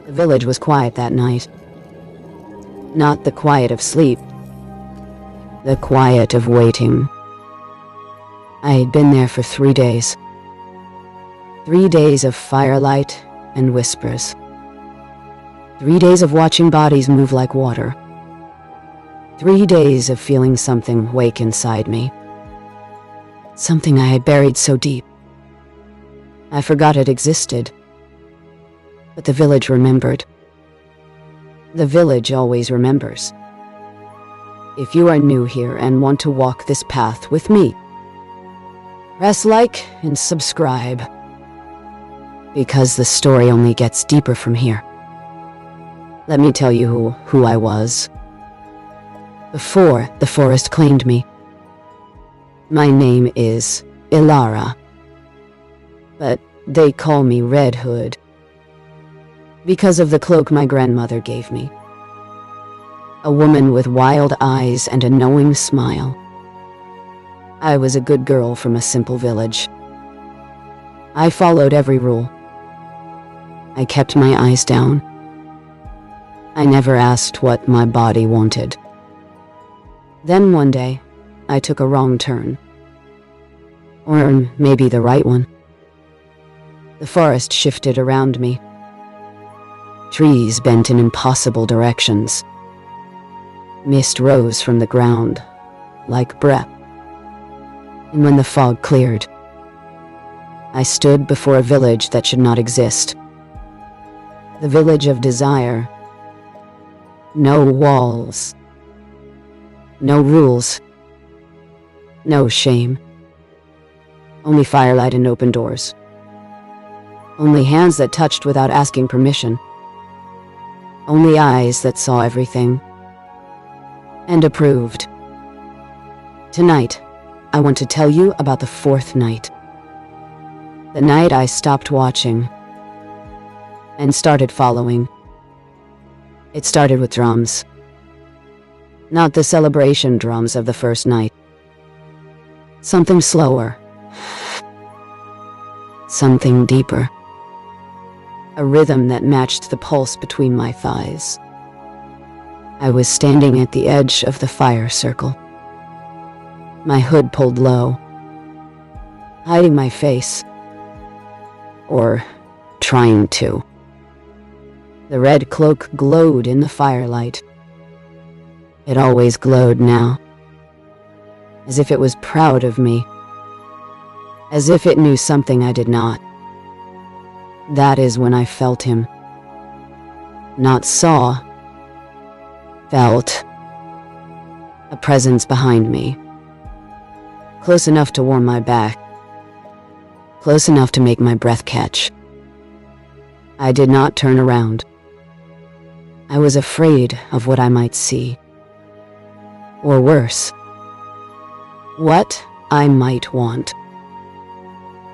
The village was quiet that night. Not the quiet of sleep, the quiet of waiting. I had been there for 3 days. 3 days of firelight and whispers. 3 days of watching bodies move like water. 3 days of feeling something wake inside me. Something I had buried so deep. I forgot it existed. But the village remembered. The village always remembers. If you are new here and want to walk this path with me, press like and subscribe, because the story only gets deeper from here. Let me tell you who I was. Before the forest claimed me. My name is Ilara, but they call me Red Hood because of the cloak my grandmother gave me. A woman with wild eyes and a knowing smile. I was a good girl from a simple village. I followed every rule. I kept my eyes down. I never asked what my body wanted. Then one day, I took a wrong turn. Or maybe the right one. The forest shifted around me. Trees bent in impossible directions. Mist rose from the ground, like breath. And when the fog cleared, I stood before a village that should not exist. The village of desire. No walls. No rules. No shame. Only firelight and open doors. Only hands that touched without asking permission. Only eyes that saw everything and approved. Tonight, I want to tell you about the 4th night. The night I stopped watching and started following. It started with drums. Not the celebration drums of the first night. Something slower. Something deeper. A rhythm that matched the pulse between my thighs. I was standing at the edge of the fire circle. My hood pulled low, hiding my face. Or trying to. The red cloak glowed in the firelight. It always glowed now. As if it was proud of me. As if it knew something I did not. That is when I felt him. Not saw. Felt. A presence behind me. Close enough to warm my back. Close enough to make my breath catch. I did not turn around. I was afraid of what I might see. Or worse, what I might want.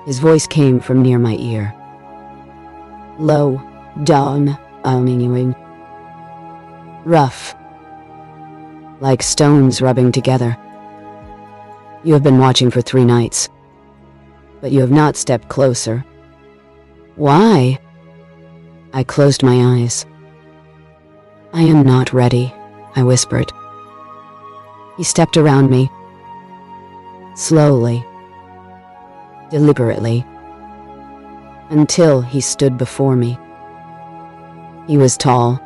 His voice came from near my ear. Low, down, meaning rough, like stones rubbing together. You have been watching for 3 nights, but you have not stepped closer. Why? I closed my eyes. I am not ready, I whispered. He stepped around me, slowly, deliberately, until he stood before me. He was tall,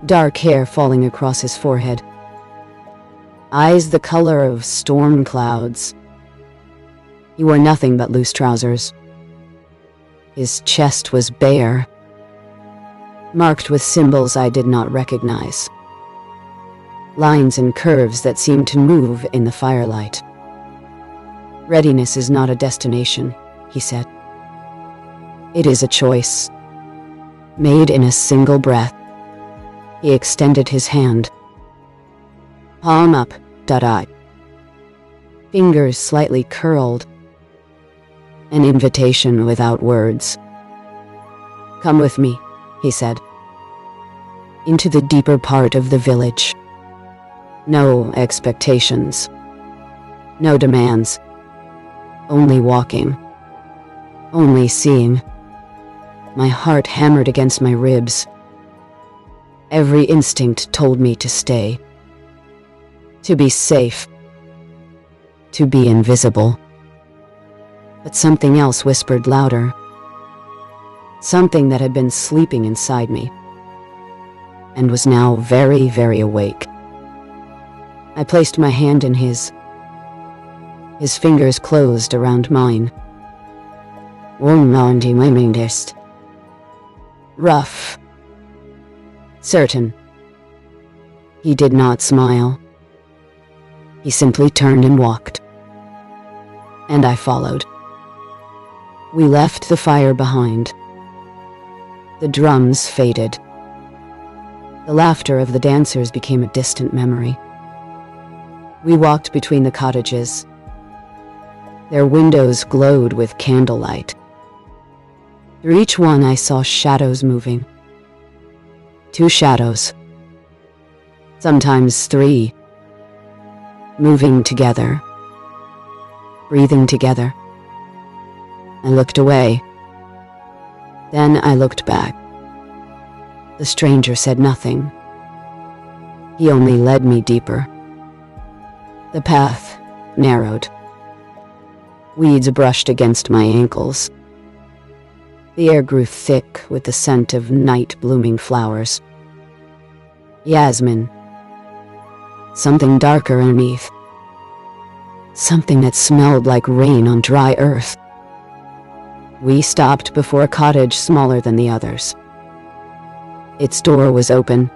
dark hair falling across his forehead, eyes the color of storm clouds. He wore nothing but loose trousers. His chest was bare, marked with symbols I did not recognize. Lines and curves that seemed to move in the firelight. Readiness is not a destination, he said. It is a choice, made in a single breath. He extended his hand. Palm up, dot. Fingers slightly curled. An invitation without words. Come with me, he said. Into the deeper part of the village. No expectations. No demands. Only walking. Only seeing. My heart hammered against my ribs. Every instinct told me to stay. To be safe. To be invisible. But something else whispered louder. Something that had been sleeping inside me, and was now very, very awake. I placed my hand in his. His fingers closed around mine. Rough. Certain. He did not smile. He simply turned and walked. And I followed. We left the fire behind. The drums faded. The laughter of the dancers became a distant memory. We walked between the cottages. Their windows glowed with candlelight. Through each one I saw shadows moving. 2 shadows. Sometimes 3. Moving together. Breathing together. I looked away. Then I looked back. The stranger said nothing. He only led me deeper. The path narrowed. Weeds brushed against my ankles. The air grew thick with the scent of night-blooming flowers. Yasmin. Something darker underneath. Something that smelled like rain on dry earth. We stopped before a cottage smaller than the others. Its door was open.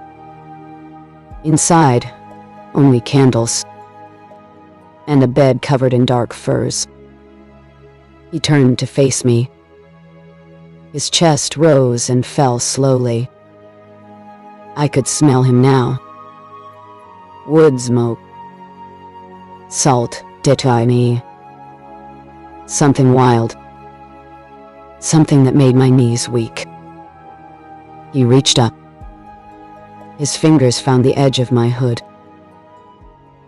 Inside, only candles. And a bed covered in dark furs. He turned to face me. His chest rose and fell slowly. I could smell him now. Wood smoke. Salt, tiny. Something wild. Something that made my knees weak. He reached up. His fingers found the edge of my hood.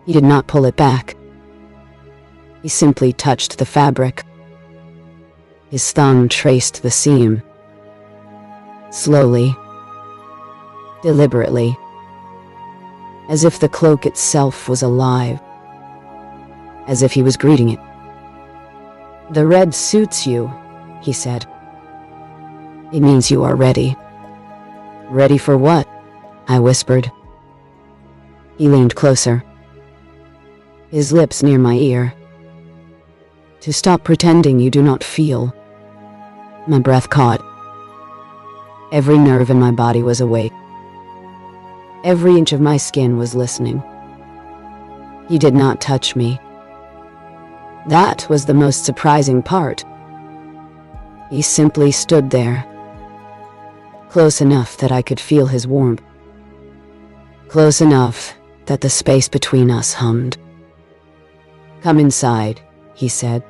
He did not pull it back. He simply touched the fabric. His thumb traced the seam. Slowly. Deliberately. As if the cloak itself was alive. As if he was greeting it. "The red suits you," he said. "It means you are ready." "Ready for what?" I whispered. He leaned closer. His lips near my ear. "To stop pretending you do not feel." My breath caught. Every nerve in my body was awake. Every inch of my skin was listening. He did not touch me. That was the most surprising part. He simply stood there, close enough that I could feel his warmth, close enough that the space between us hummed. "Come inside," he said.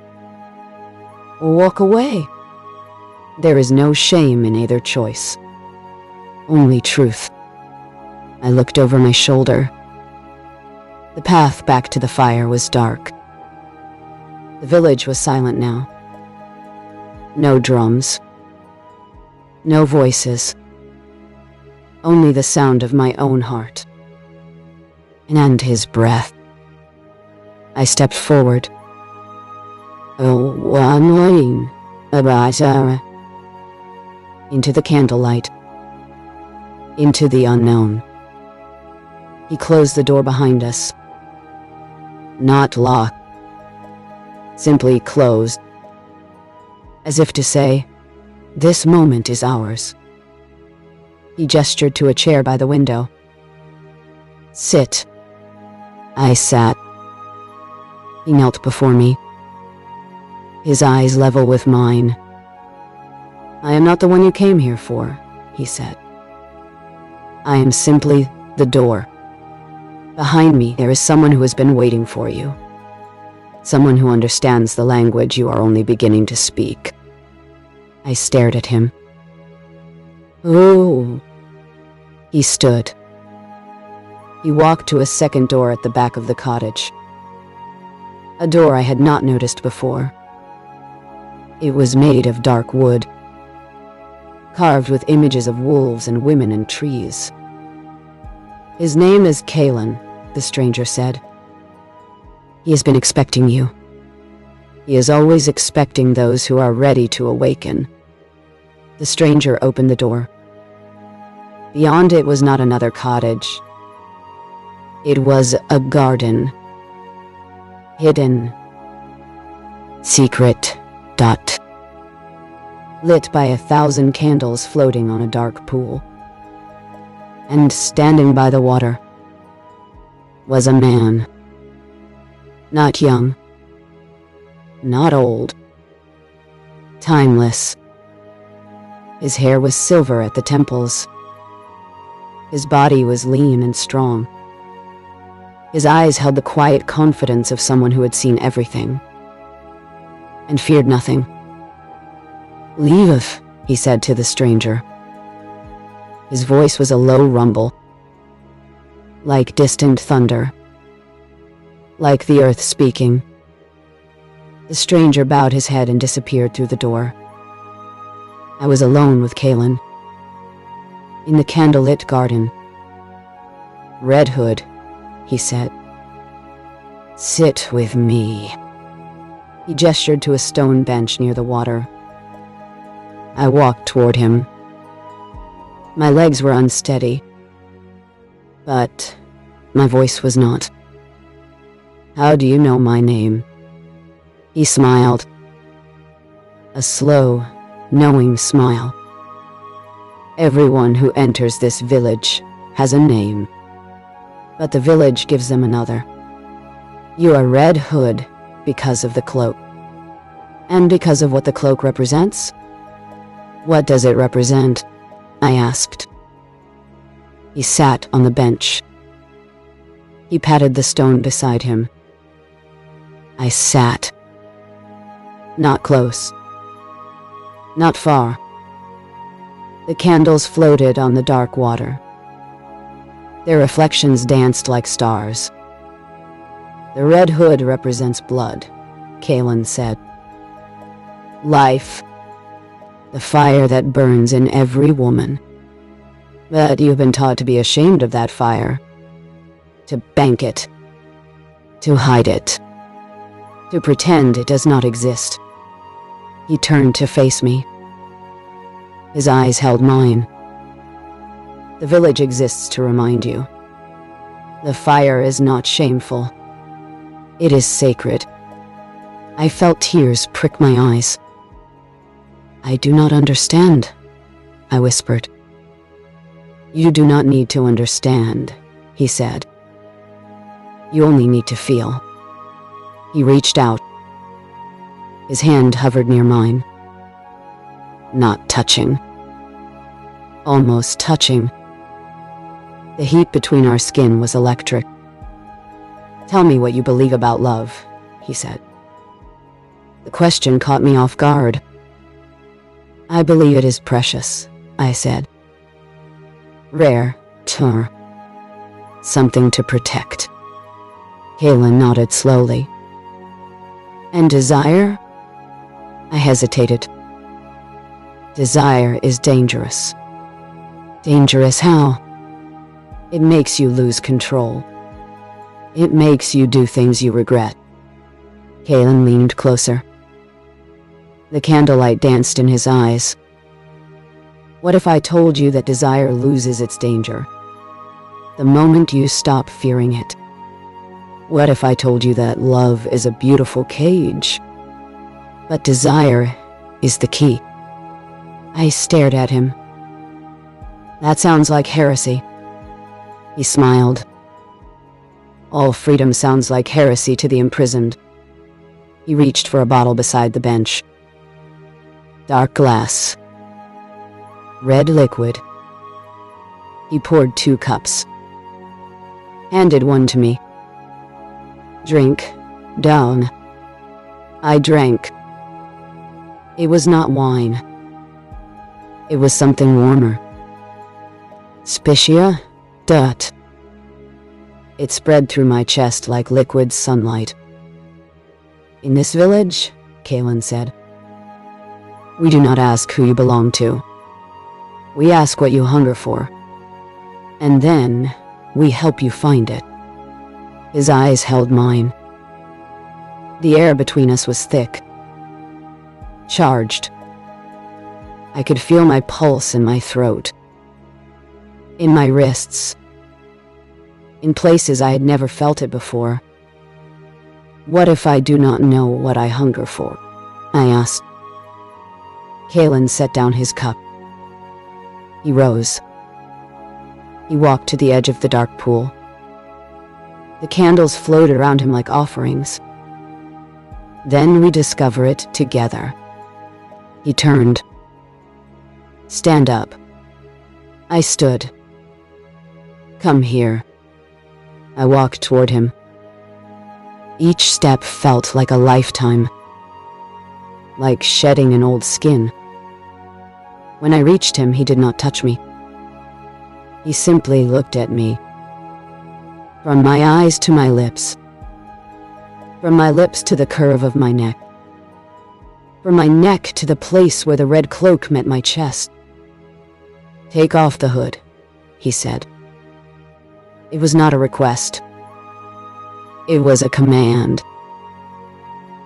"Or walk away." There is no shame in either choice. Only truth. I looked over my shoulder. The path back to the fire was dark. The village was silent now. No drums. No voices. Only the sound of my own heart. And his breath. I stepped forward. Into the candlelight. Into the unknown. He closed the door behind us. Not locked. Simply closed. As if to say, this moment is ours. He gestured to a chair by the window. "Sit." I sat. He knelt before me. His eyes level with mine. "I am not the one you came here for," he said. "I am simply the door. Behind me there is someone who has been waiting for you. Someone who understands the language you are only beginning to speak." I stared at him. "Ooh." He stood. He walked to a second door at the back of the cottage. A door I had not noticed before. It was made of dark wood. carved with images of wolves and women and trees. "His name is Kalen," the stranger said. "He has been expecting you. He is always expecting those who are ready to awaken." The stranger opened the door. Beyond it was not another cottage. It was a garden. Hidden. Secret. Lit by 1,000 candles floating on a dark pool. And standing by the water was a man. Not young. Not old. Timeless. His hair was silver at the temples. His body was lean and strong. His eyes held the quiet confidence of someone who had seen everything and feared nothing. "Leave," he said to the stranger. His voice was a low rumble, like distant thunder, like the earth speaking. The stranger bowed his head and disappeared through the door. I was alone with Kalen, in the candlelit garden. "Red Hood," he said. "Sit with me." He gestured to a stone bench near the water. I walked toward him. My legs were unsteady, but my voice was not. "How do you know my name?" He smiled. A slow, knowing smile. "Everyone who enters this village has a name, but the village gives them another. You are Red Hood because of the cloak. And because of what the cloak represents?" "What does it represent?" I asked. He sat on the bench. He patted the stone beside him. I sat. Not close. Not far. The candles floated on the dark water. Their reflections danced like stars. "The Red Hood represents blood," Kalen said. "Life. The fire that burns in every woman. But you've been taught to be ashamed of that fire. To bank it. To hide it. To pretend it does not exist." He turned to face me. His eyes held mine. "The village exists to remind you. The fire is not shameful. It is sacred." I felt tears prick my eyes. "I do not understand," I whispered. "You do not need to understand," he said. "You only need to feel." He reached out. His hand hovered near mine. Not touching. Almost touching. The heat between our skin was electric. "Tell me what you believe about love," he said. The question caught me off guard. "I believe it is precious," I said. "Rare, something to protect." Kalen nodded slowly. "And desire?" I hesitated. "Desire is dangerous." "Dangerous how?" "It makes you lose control. It makes you do things you regret." Kalen leaned closer. The candlelight danced in his eyes. "What if I told you that desire loses its danger the moment you stop fearing it? What if I told you that love is a beautiful cage, but desire is the key?" I stared at him. "That sounds like heresy." He smiled. "All freedom sounds like heresy to the imprisoned." He reached for a bottle beside the bench. Dark glass. Red liquid. He poured 2 cups. Handed one to me. "Drink. Down." I drank. It was not wine. It was something warmer. Specia? Dirt. It spread through my chest like liquid sunlight. "In this village," Kalen said, "we do not ask who you belong to. We ask what you hunger for, and then we help you find it. His eyes held mine. The air between us was thick, charged. I could feel my pulse in my throat, in my wrists, in places I had never felt it before. What if I do not know what I hunger for? I asked. Kalen set down his cup. He rose. He walked to the edge of the dark pool. The candles floated around him like offerings. Then we discover it together. He turned. Stand up. I stood. Come here. I walked toward him. Each step felt like a lifetime, like shedding an old skin. When I reached him, he did not touch me. He simply looked at me. From my eyes to my lips. From my lips to the curve of my neck. From my neck to the place where the red cloak met my chest. Take off the hood, he said. It was not a request. It was a command.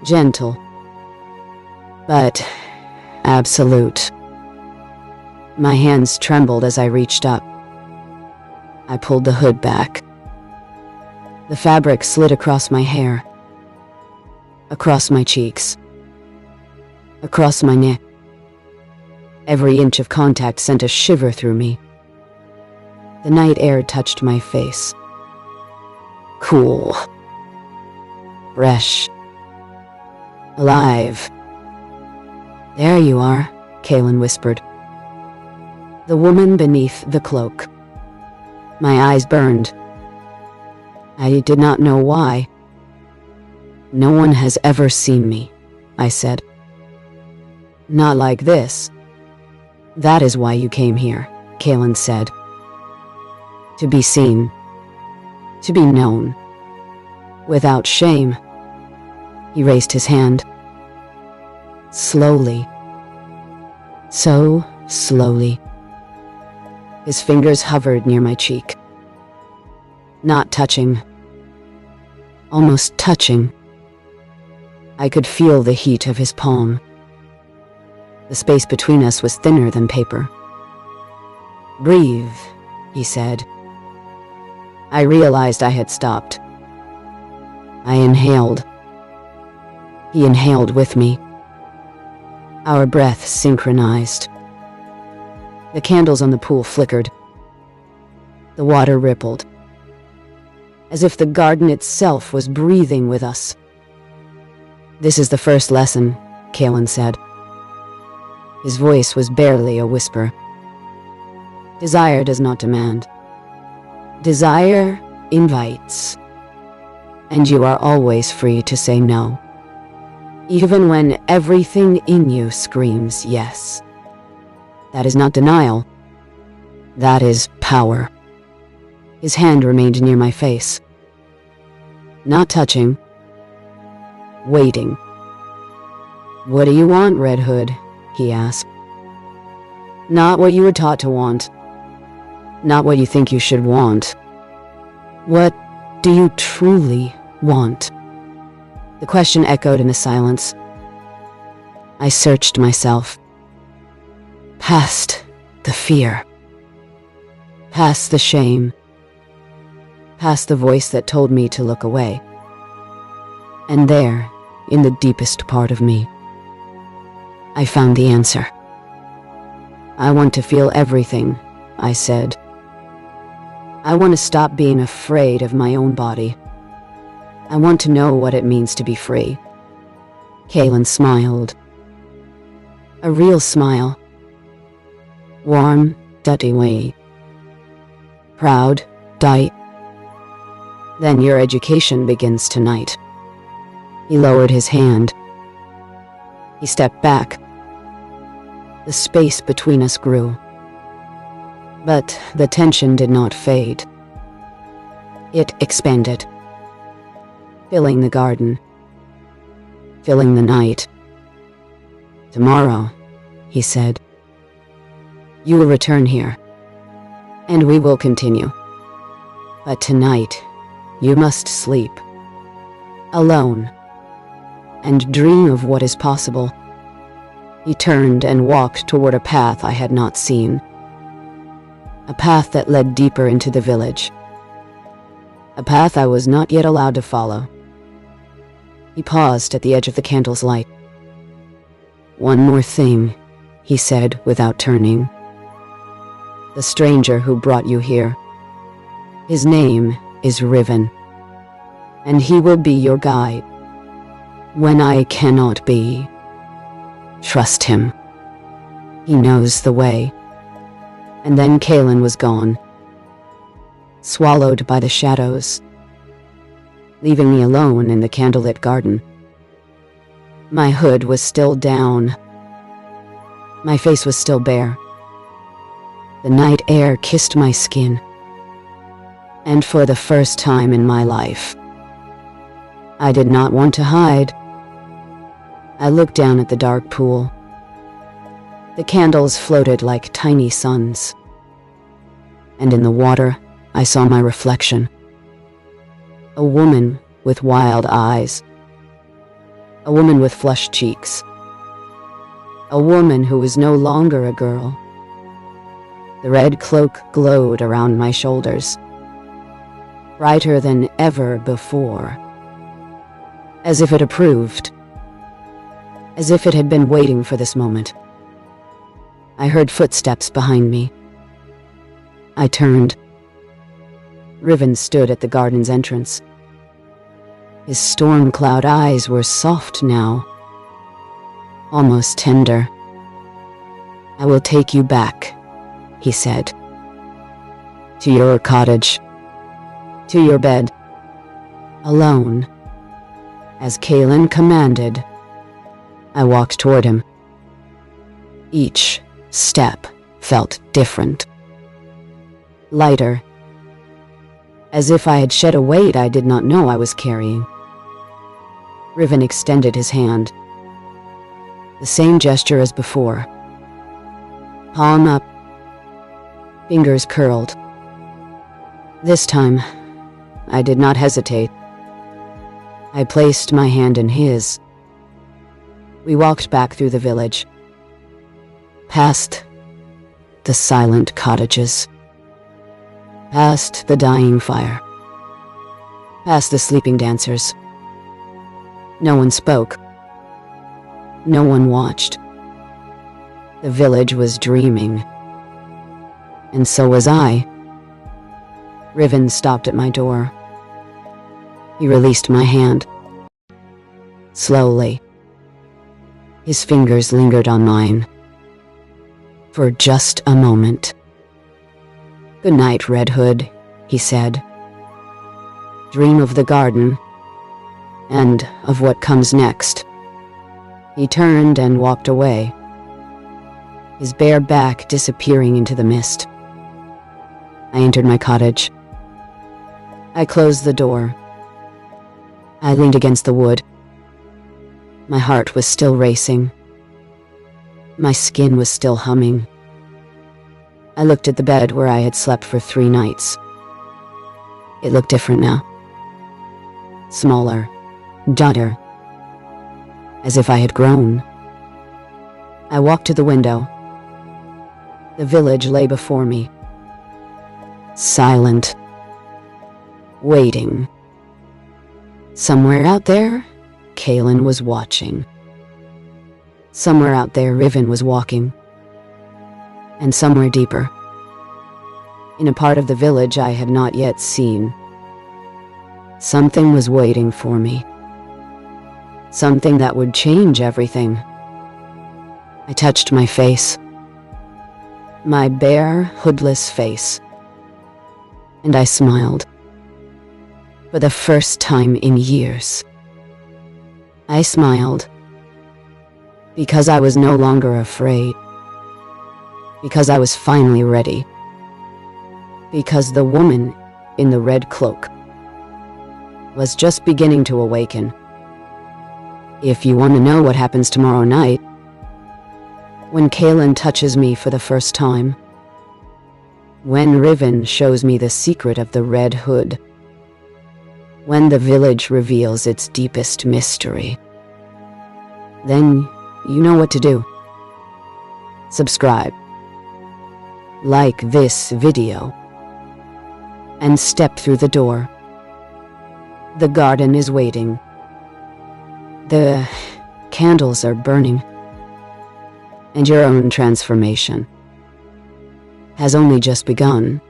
Gentle, but absolute. My hands trembled as I reached up. I pulled the hood back. The fabric slid across my hair, across my cheeks, across my neck. Every inch of contact sent a shiver through me. The night air touched my face. Cool. Fresh. Alive. There you are, Kalen whispered. The woman beneath the cloak. My eyes burned. I did not know why. No one has ever seen me, I said. Not like this. That is why you came here, Kalen said. To be seen. To be known. Without shame. He raised his hand. Slowly. So slowly. His fingers hovered near my cheek. Not touching. Almost touching. I could feel the heat of his palm. The space between us was thinner than paper. Breathe, he said. I realized I had stopped. I inhaled. He inhaled with me. Our breaths synchronized. The candles on the pool flickered. The water rippled, as if the garden itself was breathing with us. This is the first lesson, Kalen said. His voice was barely a whisper. Desire does not demand. Desire invites. And you are always free to say no, even when everything in you screams yes. That is not denial. That is power. His hand remained near my face. Not touching. Waiting. What do you want, Red Hood? He asked. Not what you were taught to want. Not what you think you should want. What do you truly want? The question echoed in the silence. I searched myself. Past the fear. Past the shame. Past the voice that told me to look away. And there, in the deepest part of me, I found the answer. I want to feel everything, I said. I want to stop being afraid of my own body. I want to know what it means to be free. Kalen smiled. A real smile. Warm, dirty way. Proud, tight. Then your education begins tonight. He lowered his hand. He stepped back. The space between us grew. But the tension did not fade. It expanded, filling the garden, filling the night. Tomorrow, he said, You will return here, and we will continue. But tonight, you must sleep, alone, and dream of what is possible." He turned and walked toward a path I had not seen. A path that led deeper into the village. A path I was not yet allowed to follow. He paused at the edge of the candle's light. "One more thing," he said without turning. "The stranger who brought you here. His name is Riven, and he will be your guide when I cannot be. Trust him. He knows the way." And then Kaelin was gone, swallowed by the shadows, leaving me alone in the candlelit garden. My hood was still down. My face was still bare. The night air kissed my skin. And for the first time in my life, I did not want to hide. I looked down at the dark pool. The candles floated like tiny suns. And in the water, I saw my reflection. A woman with wild eyes. A woman with flushed cheeks. A woman who was no longer a girl. The red cloak glowed around my shoulders, brighter than ever before, as if it approved, as if it had been waiting for this moment. I heard footsteps behind me. I turned. Riven stood at the garden's entrance. His storm cloud eyes were soft now, almost tender. "I will take you back," he said. "To your cottage, to your bed, alone." As Kaelin commanded, I walked toward him. Each step felt different. Lighter, as if I had shed a weight I did not know I was carrying. Riven extended his hand. The same gesture as before. Palm up, fingers curled. This time, I did not hesitate. I placed my hand in his. We walked back through the village, past the silent cottages, past the dying fire, past the sleeping dancers. No one spoke. No one watched. The village was dreaming, and so was I. Riven stopped at my door. He released my hand. Slowly. His fingers lingered on mine. For just a moment. "Good night, Red Hood," he said. "Dream of the garden, and of what comes next." He turned and walked away, his bare back disappearing into the mist. I entered my cottage. I closed the door. I leaned against the wood. My heart was still racing. My skin was still humming. I looked at the bed where I had slept for 3 nights. It looked different now. Smaller, darker, as if I had grown. I walked to the window. The village lay before me. Silent. Waiting. Somewhere out there, Kaelin was watching. Somewhere out there, Riven was walking. And somewhere deeper, in a part of the village I had not yet seen, something was waiting for me. Something that would change everything. I touched my face. My bare, hoodless face. And I smiled. For the first time in years. I smiled. Because I was no longer afraid. Because I was finally ready. Because the woman in the red cloak was just beginning to awaken. If you want to know what happens tomorrow night, When Kaelin touches me for the first time. When Riven shows me the secret of the Red Hood. When the village reveals its deepest mystery. Then you know what to do. Subscribe. Like this video. And step through the door. The garden is waiting. The candles are burning. And your own transformation has only just begun.